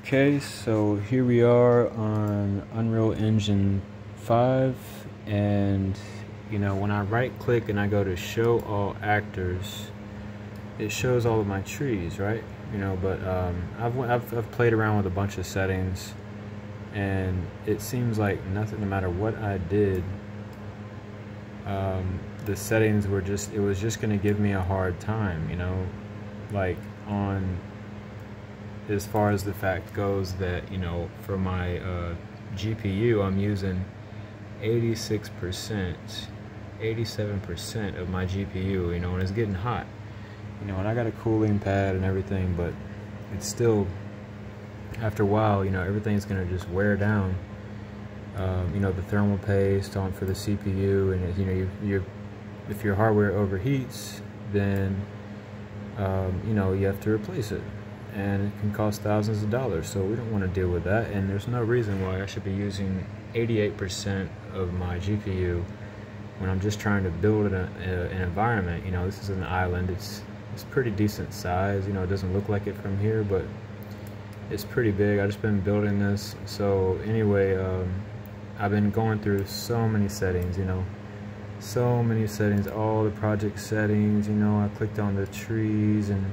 Okay, so here we are on Unreal Engine 5, and when I right click and I go to show all actors, it shows all of my trees, right? But I've played around with a bunch of settings, and it seems like nothing, no matter what I did, the settings were it was just gonna give me a hard time, like on as far as the fact goes that for my GPU I'm using 86%, 87% of my GPU, and it's getting hot, and I got a cooling pad and everything, but it's still, after a while, everything's gonna just wear down. The thermal paste on for the CPU, and if your hardware overheats, then you have to replace it, and it can cost thousands of dollars. So we don't want to deal with that, and there's no reason why I should be using 88% of my GPU when I'm just trying to build an environment. This is an island. It's pretty decent size. It doesn't look like it from here, but it's pretty big. I just been building this. So anyway, I've been going through so many settings, so many settings, all the project settings. I clicked on the trees and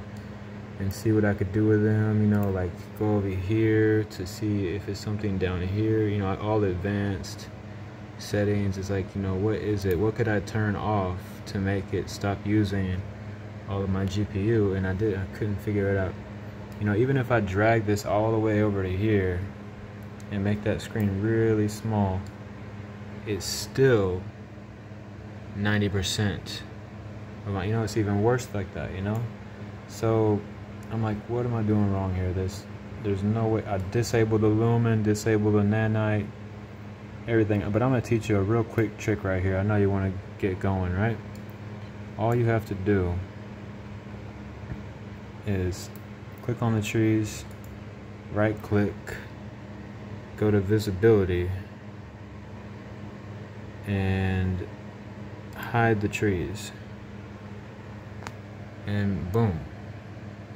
see what I could do with them, like go over here to see if it's something down here, all the advanced settings. Is like, what is it? What could I turn off to make it stop using all of my GPU? And I couldn't figure it out. Even if I drag this all the way over to here and make that screen really small, it's still 90% of my, it's even worse like that, So I'm like, what am I doing wrong here? There's no way. I disabled the lumen, disabled the nanite, everything. But I'm gonna teach you a real quick trick right here. I know you want to get going, right? All you have to do is click on the trees, right click, go to visibility, and hide the trees, and boom,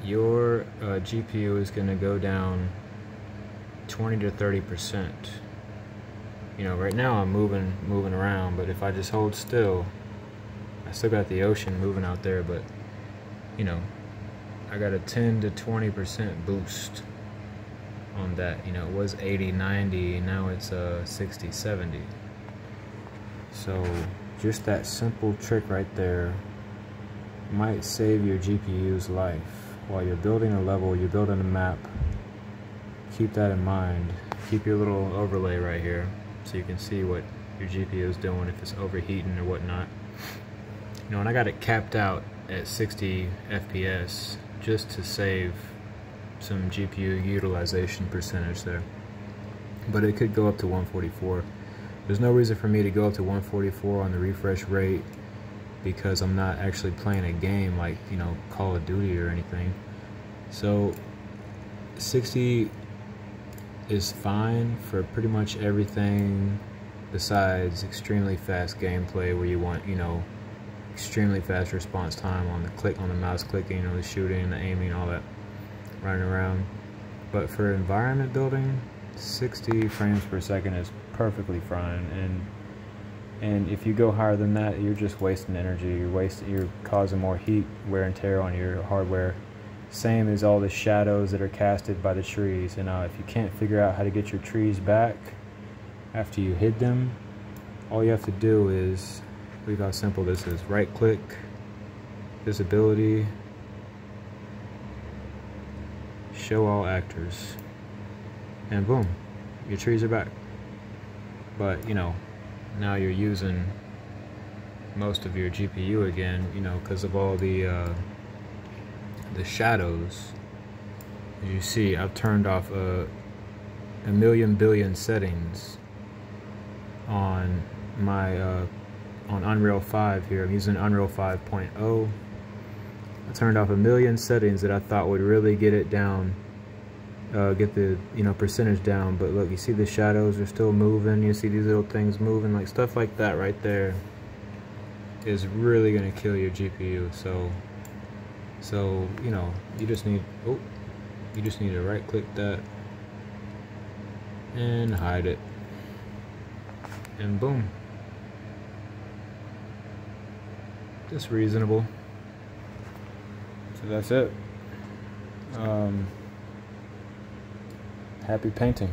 your GPU is going to go down 20 to 30%. Right now I'm moving around, but if I just hold still, I still got the ocean moving out there, but I got a 10 to 20% boost on that. It was 80, 90, now it's 60, 70. So just that simple trick right there might save your GPU's life. While you're building a level, you're building a map, keep that in mind. Keep your little overlay right here so you can see what your GPU is doing, if it's overheating or whatnot. And I got it capped out at 60 FPS just to save some GPU utilization percentage there. But it could go up to 144. There's no reason for me to go up to 144 on the refresh rate, because I'm not actually playing a game like Call of Duty or anything. So 60 is fine for pretty much everything besides extremely fast gameplay, where you want extremely fast response time on the mouse clicking, the shooting, the aiming, all that running around. But for environment building, 60 frames per second is perfectly fine. And if you go higher than that, you're just wasting energy. You're causing more heat, wear and tear on your hardware. Same as all the shadows that are casted by the trees. And if you can't figure out how to get your trees back after you hid them, all you have to do is, look how simple this is. Right click, visibility, show all actors, and boom, your trees are back. But now you're using most of your GPU again, because of all the shadows. As you see, I've turned off a million billion settings on my on Unreal 5 here. I'm using Unreal 5.0. I turned off a million settings that I thought would really get it down, get the percentage down. But look, you see the shadows are still moving. You see these little things moving, like stuff like that right there is really gonna kill your GPU. So you just need to right click that, and hide it, and boom. Just reasonable. So that's it. Happy painting.